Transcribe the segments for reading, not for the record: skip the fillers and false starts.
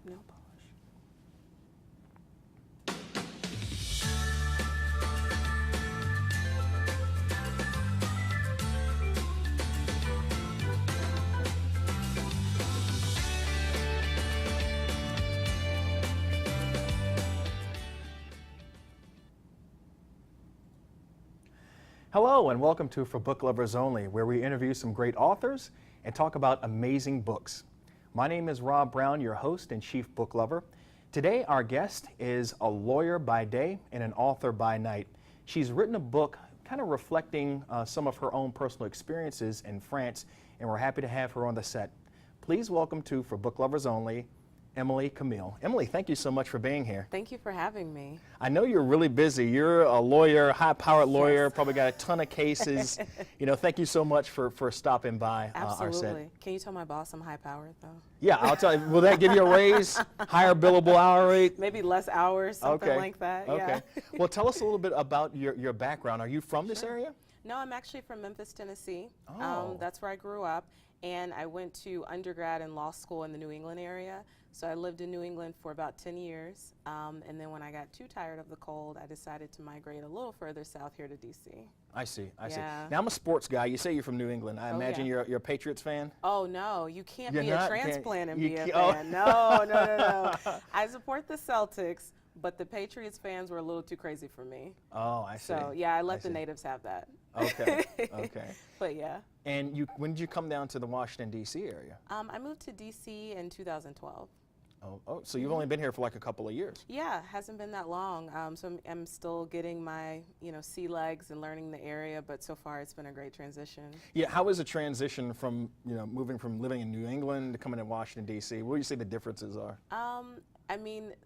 nail polish. Hello and welcome to For Book Lovers Only, where we interview some great authors and talk about amazing books. My name is Rob Brown, your host and chief book lover. Today our guest is a lawyer by day and an author by night. She's written a book kind of reflecting some of her own personal experiences in France, and we're happy to have her on the set. Please welcome to For Book Lovers Only, Emily Cammiille. Emily, thank you so much for being here. Thank you for having me. I know you're really busy. You're a lawyer, high-powered lawyer, Yes. probably got a ton of cases. Thank you so much for stopping by our set. Absolutely. Can you tell my boss I'm high-powered, though? Yeah, I'll tell you. Will that give you a raise? Higher billable hour rate? Maybe less hours, something Okay. like that. Okay. Yeah. Well, tell us a little bit about your background. Are you from this area? No, I'm actually from Memphis, Tennessee. Oh. That's where I grew up, and I went to undergrad and law school in the New England area. So I lived in New England for about 10 years, and then when I got too tired of the cold, I decided to migrate a little further south here to D.C. I see. Yeah. Now, I'm a sports guy. You say you're from New England. I imagine yeah. you're a Patriots fan? Oh, no, you can't You're be not? a transplant and You be a can't- oh. fan. No. I support the Celtics, but the Patriots fans were a little too crazy for me. Oh, I see. So, yeah, I let the see. natives have that. Okay, okay. But, yeah. And when did you come down to the Washington, D.C. area? I moved to D.C. in 2012. Oh, so you've only been here for like a couple of years. Yeah, hasn't been that long. So I'm still getting my, sea legs and learning the area, but so far it's been a great transition. Yeah, how is the transition from, moving from living in New England to coming to Washington, D.C.? What do you say the differences are?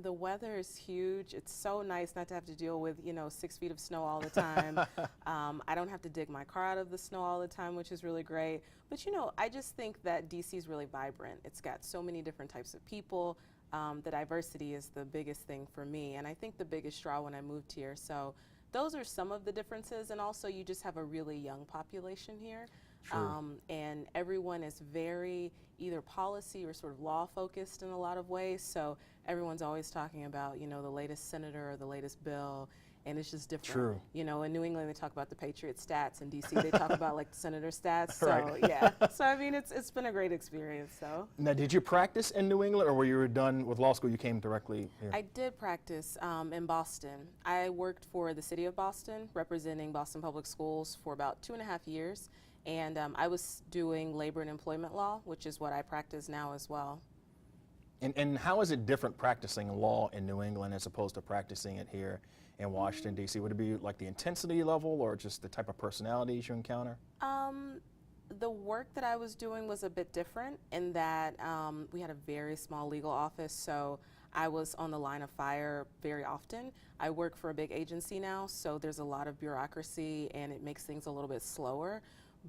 The weather is huge. It's so nice not to have to deal with, 6 feet of snow all the time. I don't have to dig my car out of the snow all the time, which is really great. But, I just think that DC is really vibrant. It's got so many different types of people. The diversity is the biggest thing for me, and I think the biggest draw when I moved here. So those are some of the differences, and also you just have a really young population here. And everyone is very either policy or sort of law focused in a lot of ways. So everyone's always talking about, the latest senator or the latest bill, and it's just different. True. In New England they talk about the Patriot stats, in DC they talk about like the senator stats. So Right. yeah. So it's been a great experience. So. Now, did you practice in New England, or when you were done with law school, you came directly here? I did practice in Boston. I worked for the city of Boston, representing Boston Public Schools for about 2.5 years. And I was doing labor and employment law, which is what I practice now as well. And how is it different practicing law in New England as opposed to practicing it here in Washington, D.C.? Would it be like the intensity level or just the type of personalities you encounter? The work that I was doing was a bit different in that we had a very small legal office, so I was on the line of fire very often. I work for a big agency now, so there's a lot of bureaucracy and it makes things a little bit slower.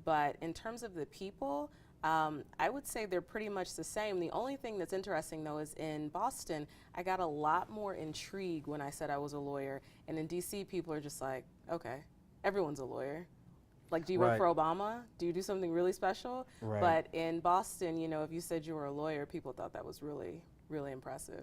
But in terms of the people, I would say they're pretty much the same. The only thing that's interesting, though, is in Boston, I got a lot more intrigue when I said I was a lawyer. And in D.C., people are just like, okay, everyone's a lawyer. Like, do you work Right. for Obama? Do you do something really special? Right. But in Boston, if you said you were a lawyer, people thought that was really, really impressive.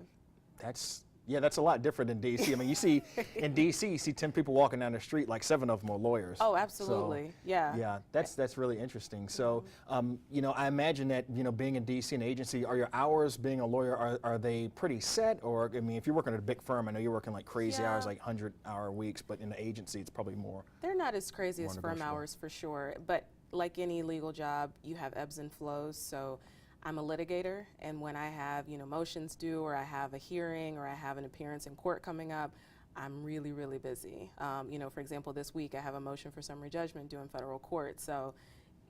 That's a lot different in D.C. I mean, you see, in D.C., you see 10 people walking down the street, like 7 of them are lawyers. Oh, absolutely. So, yeah. Yeah, that's really interesting. So, I imagine that, being in D.C. an agency, are your hours being a lawyer, are they pretty set? Or, I mean, if you're working at a big firm, I know you're working like crazy Yeah. hours, like 100-hour weeks, but in the agency, it's probably more. They're not as crazy more as firm negotiable. hours for sure, but like any legal job, you have ebbs and flows. So I'm a litigator, and when I have motions due, or I have a hearing, or I have an appearance in court coming up, I'm really, really busy. For example, this week I have a motion for summary judgment due in federal court, so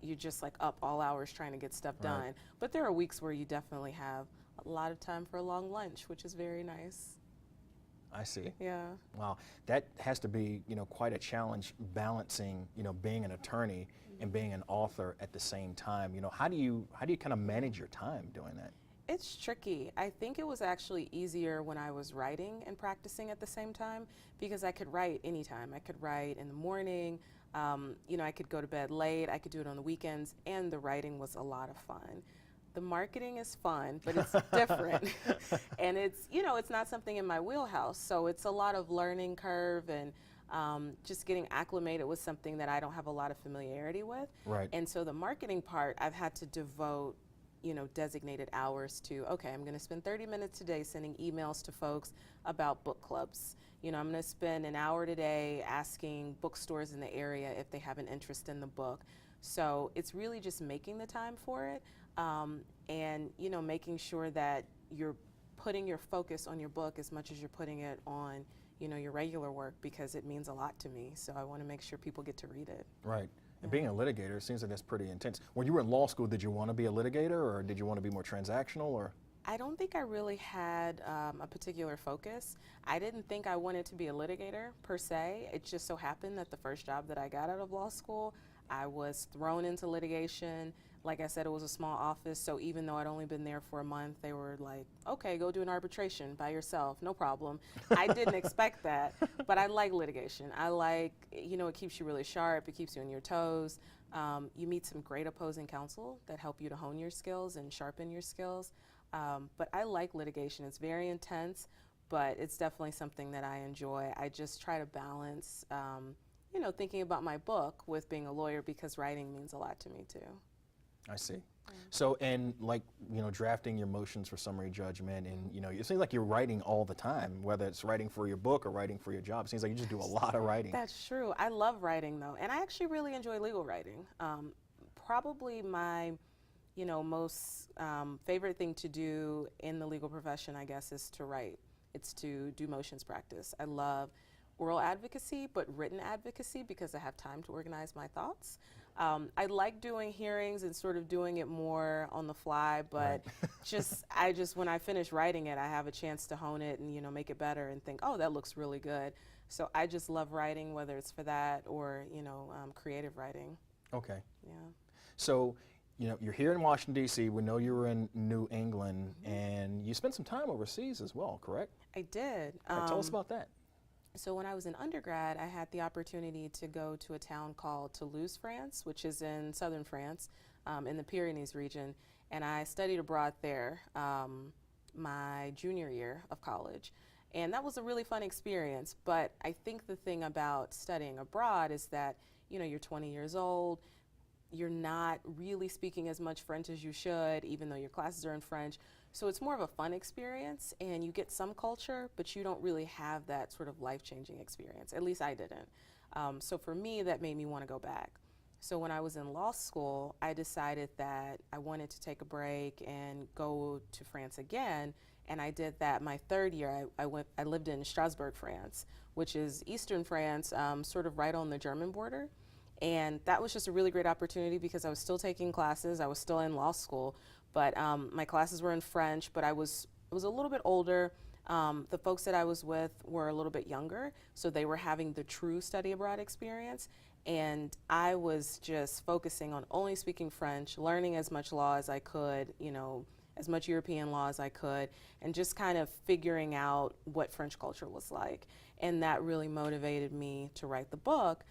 you're just like up all hours trying to get stuff done. Right. But there are weeks where you definitely have a lot of time for a long lunch, which is very nice. I see. Yeah. Wow, that has to be, quite a challenge balancing, being an attorney and being an author at the same time. How do you kind of manage your time doing that? It's tricky. I think it was actually easier when I was writing and practicing at the same time, because I could write anytime. I could write in the morning, I could go to bed late, I could do it on the weekends, and the writing was a lot of fun. The marketing is fun, but it's different. And it's, you know, it's not something in my wheelhouse. So it's a lot of learning curve and just getting acclimated with something that I don't have a lot of familiarity with. Right. And so the marketing part, I've had to devote, you know, designated hours to, okay, I'm going to spend 30 minutes today sending emails to folks about book clubs. You know, I'm going to spend an hour today asking bookstores in the area if they have an interest in the book. So it's really just making the time for it. And, you know, making sure that you're putting your focus on your book as much as you're putting it on, you know, your regular work, because it means a lot to me. So I want to make sure people get to read it. Right. And being a litigator, it seems like that's pretty intense. When you were in law school, did you want to be a litigator, or did you want to be more transactional, or? I don't think I really had a particular focus. I didn't think I wanted to be a litigator per se. It just so happened that the first job that I got out of law school, I was thrown into litigation. Like I said, it was a small office, so even though I'd only been there for a month, they were like, okay, go do an arbitration by yourself, no problem. I didn't expect that, but I like litigation. I like, you know, it keeps you really sharp, it keeps you on your toes. You meet some great opposing counsel that help you to hone your skills and sharpen your skills. But I like litigation. It's very intense, but it's definitely something that I enjoy. I just try to balance, you know, thinking about my book with being a lawyer, because writing means a lot to me too. I see. So, and like, you know, drafting your motions for summary judgment, and, you know, it seems like you're writing all the time, whether it's writing for your book or writing for your job. It seems like you just do a lot of writing. That's true. I love writing though, and I actually really enjoy legal writing. Probably my, you know, most favorite thing to do in the legal profession, I guess, is to write. It's to do motions practice. I love oral advocacy, but written advocacy, because I have time to organize my thoughts. I like doing hearings and sort of doing it more on the fly, but right. when I finish writing it, I have a chance to hone it and, you know, make it better and think, oh, that looks really good. So I just love writing, whether it's for that or, you know, creative writing. Okay. Yeah. So, you know, you're here in Washington, D.C. We know you were in New England, and you spent some time overseas as well, correct? I did. Tell us about that. So when I was in undergrad, I had the opportunity to go to a town called Toulouse, France, which is in southern France, in the Pyrenees region, and I studied abroad there my junior year of college. And that was a really fun experience, but I think the thing about studying abroad is that, you know, you're 20 years old, you're not really speaking as much French as you should, even though your classes are in French. So it's more of a fun experience, and you get some culture, but you don't really have that sort of life-changing experience. At least I didn't. So for me, that made me want to go back. So when I was in law school, I decided that I wanted to take a break and go to France again, and I did that my third year. I lived in Strasbourg, France, which is eastern France, sort of right on the German border. And that was just a really great opportunity, because I was still taking classes. I was still in law school, but my classes were in French, but I was a little bit older. The folks that I was with were a little bit younger, so they were having the true study abroad experience. And I was just focusing on only speaking French, learning as much law as I could, you know, as much European law as I could, and just kind of figuring out what French culture was like. And that really motivated me to write the book.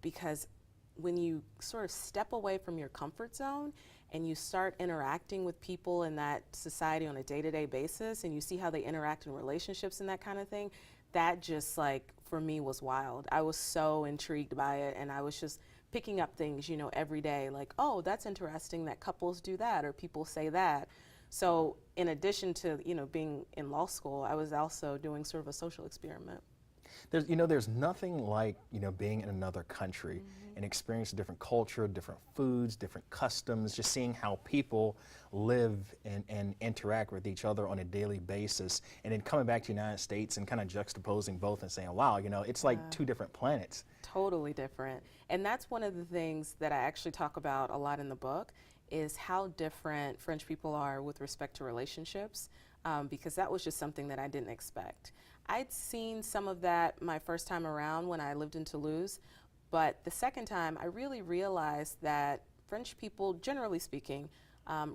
Because when you sort of step away from your comfort zone and you start interacting with people in that society on a day-to-day basis, and you see how they interact in relationships and that kind of thing, that just, like, for me was wild. I was so intrigued by it, and I was just picking up things, you know, every day, like, oh, that's interesting that couples do that or people say that. So in addition to, you know, being in law school, I was also doing sort of a social experiment. There's nothing like, you know, being in another country and experiencing different culture, different foods, different customs, just seeing how people live and interact with each other on a daily basis, and then coming back to the United States and kind of juxtaposing both and saying, wow, you know, it's like two different planets. Totally different. And that's one of the things that I actually talk about a lot in the book, is how different French people are with respect to relationships, because that was just something that I didn't expect. I'd seen some of that my first time around when I lived in Toulouse, but the second time I really realized that French people, generally speaking,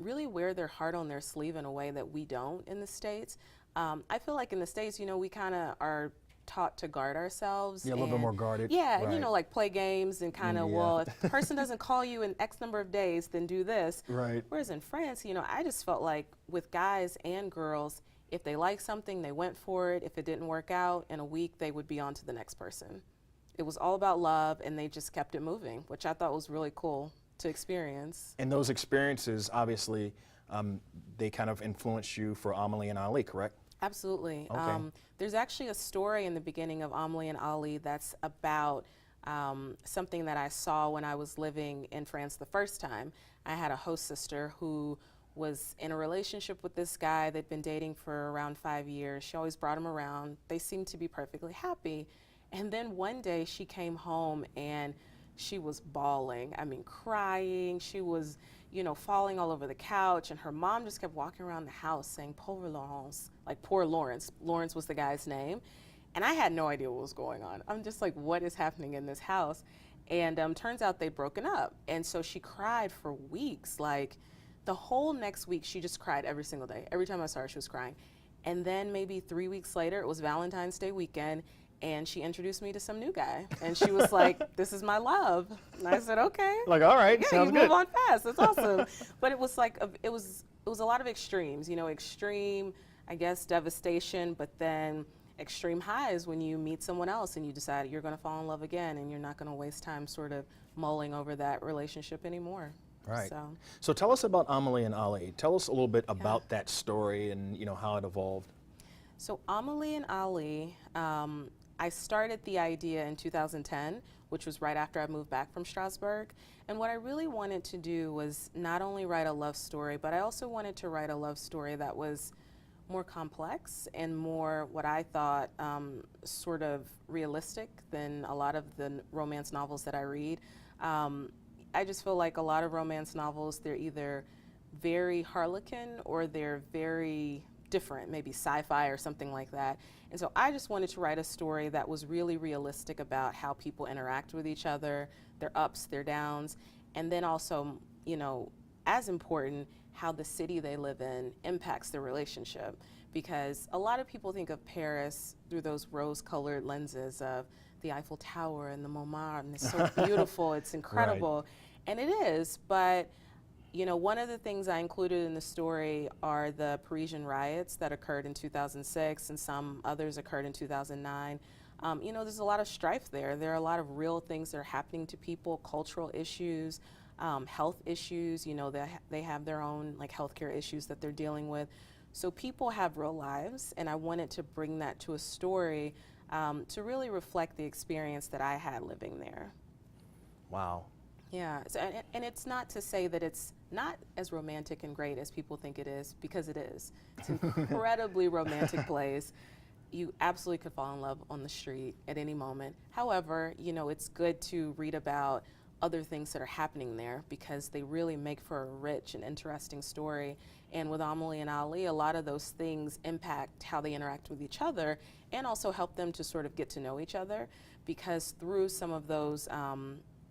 really wear their heart on their sleeve in a way that we don't in the States. I feel like in the States, you know, we kind of are taught to guard ourselves. Yeah, a little bit more guarded. Yeah, right. and like play games and kind of, Yeah. well, if the person doesn't call you in X number of days, then do this. Right. Whereas in France, I just felt like with guys and girls, if they liked something, they went for it. If it didn't work out, in a week, they would be on to the next person. It was all about love, and they just kept it moving, which I thought was really cool to experience. And those experiences, obviously, they kind of influenced you for Amelie and Ali, correct? Absolutely. Okay. There's actually a story in the beginning of Amelie and Ali that's about something that I saw when I was living in France the first time. I had a host sister who was in a relationship with this guy. They'd been dating for around 5 years. She always brought him around. They seemed to be perfectly happy. And then one day she came home and she was bawling. I mean, crying. She was, falling all over the couch. And her mom just kept walking around the house saying, Pauvre Laurence, like poor Lawrence. Lawrence was the guy's name. And I had no idea what was going on. I'm just like, what is happening in this house? And turns out they'd broken up. And so she cried for weeks. Like the whole next week, she just cried every single day. Every time I saw her, she was crying. And then maybe 3 weeks later, it was Valentine's Day weekend. And she introduced me to some new guy. And she was like, this is my love. And I said, okay. Like, all right, Yeah, sounds you good. move on fast. That's awesome. But it was like, it was a lot of extremes, extreme, I guess, devastation, but then extreme highs when you meet someone else and you decide you're going to fall in love again and you're not going to waste time sort of mulling over that relationship anymore. Right. So, So tell us about Amelie and Ali. Tell us a little bit about that story and how it evolved. So Amelie and Ali, I started the idea in 2010, which was right after I moved back from Strasbourg. And what I really wanted to do was not only write a love story, but I also wanted to write a love story that was more complex and more what I thought sort of realistic than a lot of the romance novels that I read. I just feel like a lot of romance novels, they're either very harlequin or they're very different, maybe sci-fi or something like that. And so I just wanted to write a story that was really realistic about how people interact with each other, their ups, their downs, and then also, as important, how the city they live in impacts their relationship. Because a lot of people think of Paris through those rose-colored lenses of the Eiffel Tower and the Montmartre, and it's so beautiful, it's incredible. Right. And it is, but one of the things I included in the story are the Parisian riots that occurred in 2006 and some others occurred in 2009. There's a lot of strife there. There are a lot of real things that are happening to people, cultural issues, health issues. They have their own healthcare issues that they're dealing with. So people have real lives, and I wanted to bring that to a story to really reflect the experience that I had living there. Wow. Yeah, so, and it's not to say that it's not as romantic and great as people think it is, because it is. It's an incredibly romantic place. You absolutely could fall in love on the street at any moment. However, it's good to read about other things that are happening there because they really make for a rich and interesting story. And with Amelie and Ali, a lot of those things impact how they interact with each other and also help them to sort of get to know each other, because through some of those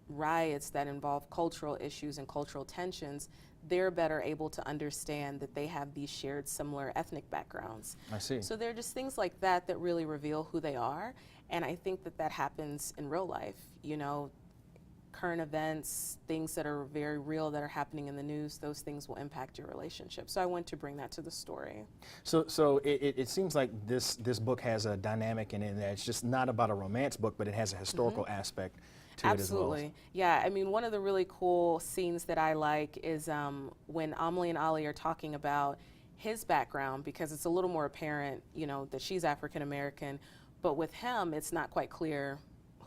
riots that involve cultural issues and cultural tensions, they're better able to understand that they have these shared similar ethnic backgrounds. I see. So there are just things like that that really reveal who they are, and I think that happens in real life. Current events, things that are very real that are happening in the news, those things will impact your relationship. So I want to bring that to the story. So it seems like this book has a dynamic in it that it's just not about a romance book, but it has a historical aspect to Absolutely. it as well. Yeah, I mean, one of the really cool scenes that I like is when Amelie and Ali are talking about his background, because it's a little more apparent, that she's African American, but with him, it's not quite clear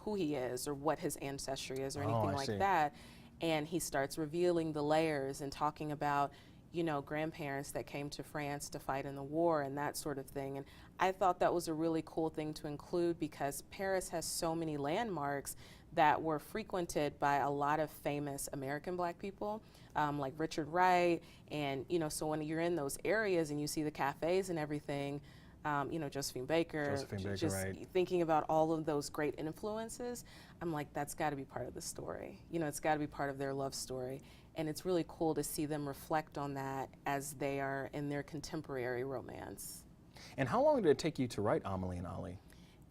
who he is or what his ancestry is or anything like that. And he starts revealing the layers and talking about, grandparents that came to France to fight in the war and that sort of thing. And I thought that was a really cool thing to include because Paris has so many landmarks that were frequented by a lot of famous American Black people, like Richard Wright. And, so when you're in those areas and you see the cafes and everything, Josephine Baker, just right. Thinking about all of those great influences, I'm like, that's got to be part of the story. It's got to be part of their love story. And it's really cool to see them reflect on that as they are in their contemporary romance. And how long did it take you to write Amelie and Ali?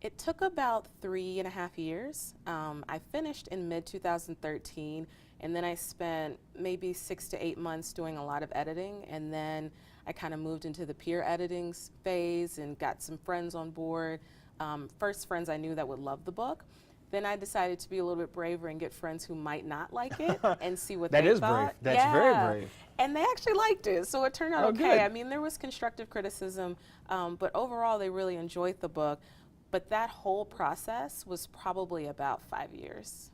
It took about 3.5 years. I finished in mid-2013, and then I spent maybe 6 to 8 months doing a lot of editing, and then I kind of moved into the peer editing phase and got some friends on board. First friends I knew that would love the book. Then I decided to be a little bit braver and get friends who might not like it and see what they thought. That is brave. That's very brave. And they actually liked it, so it turned out Oh, okay. good. I mean, there was constructive criticism, but overall they really enjoyed the book. But that whole process was probably about 5 years.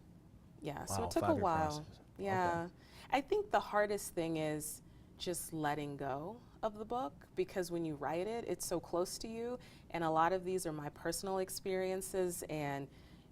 Yeah, so Wow, it took a 5-year while. process. Yeah. Okay. I think the hardest thing is just letting go of the book, because when you write it, it's so close to you, and a lot of these are my personal experiences, and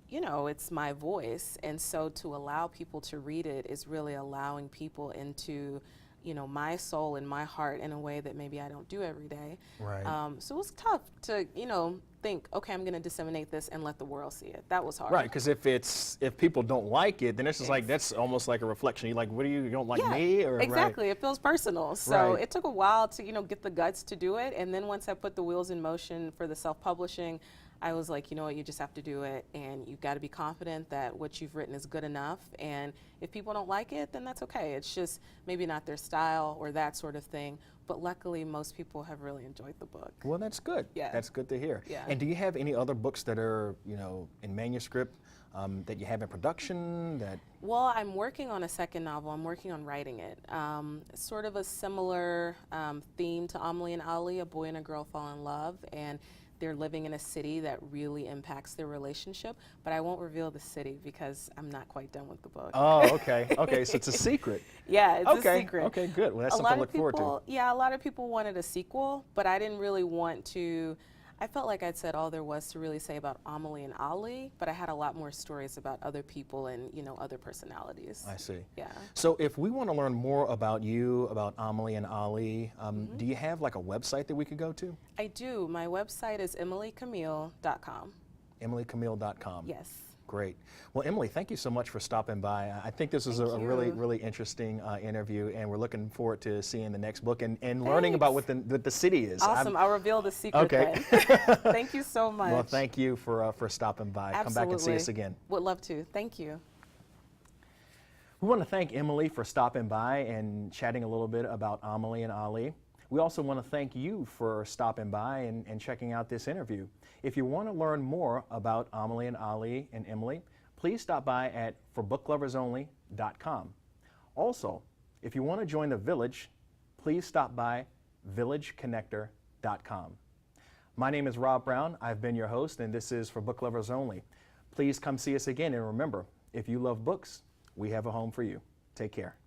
you know, it's my voice, and so to allow people to read it is really allowing people into, you know, my soul and my heart in a way that maybe I don't do every day. Right. So it was tough to, you know, think, okay, I'm going to disseminate this and let the world see it. That was hard. Right, because if people don't like it, then it's just like, that's almost like a reflection. You're like, what do you don't like me? Or exactly. Right. It feels personal. So Right. it took a while to, you know, get the guts to do it. And then once I put the wheels in motion for the self-publishing, I was like, you know what, you just have to do it, and you've got to be confident that what you've written is good enough, and if people don't like it, then that's okay. It's just maybe not their style or that sort of thing, but luckily most people have really enjoyed the book. Well, that's good. Yeah. That's good to hear. Yeah. And do you have any other books that are, you know, in manuscript that you have in production that? Well, I'm working on a second novel. I'm working on writing it. Sort of a similar theme to Amelie and Ali, a boy and a girl fall in love, and they're living in a city that really impacts their relationship, but I won't reveal the city because I'm not quite done with the book. Oh, okay. Okay, so it's a secret. Yeah, it's Okay. a secret. Okay, good. Well, that's A something lot to of look forward to. people, yeah, a lot of people wanted a sequel, but I didn't really want to. I felt like I'd said all there was to really say about Amelie and Ali, but I had a lot more stories about other people and, you know, other personalities. I see. Yeah. So if we want to learn more about you, about Amelie and Ali, do you have like a website that we could go to? I do. My website is emilycammiille.com. EmilyCammiille.com. Yes. Great. Well, Emily, thank you so much for stopping by. I think this was a really, really interesting interview, and we're looking forward to seeing the next book and learning about what the city is. Awesome. I'll reveal the secret Okay. then. Thank you so much. Well, thank you for stopping by. Absolutely. Come back and see us again. Would love to. Thank you. We want to thank Emily for stopping by and chatting a little bit about Amelie and Ali. We also want to thank you for stopping by and checking out this interview. If you want to learn more about Amelie and Ali and Emily, please stop by at forbbookloversonly.com. Also, if you want to join the Village, please stop by villageconnector.com. My name is Rob Brown. I've been your host, and this is For Book Lovers Only. Please come see us again, and remember, if you love books, we have a home for you. Take care.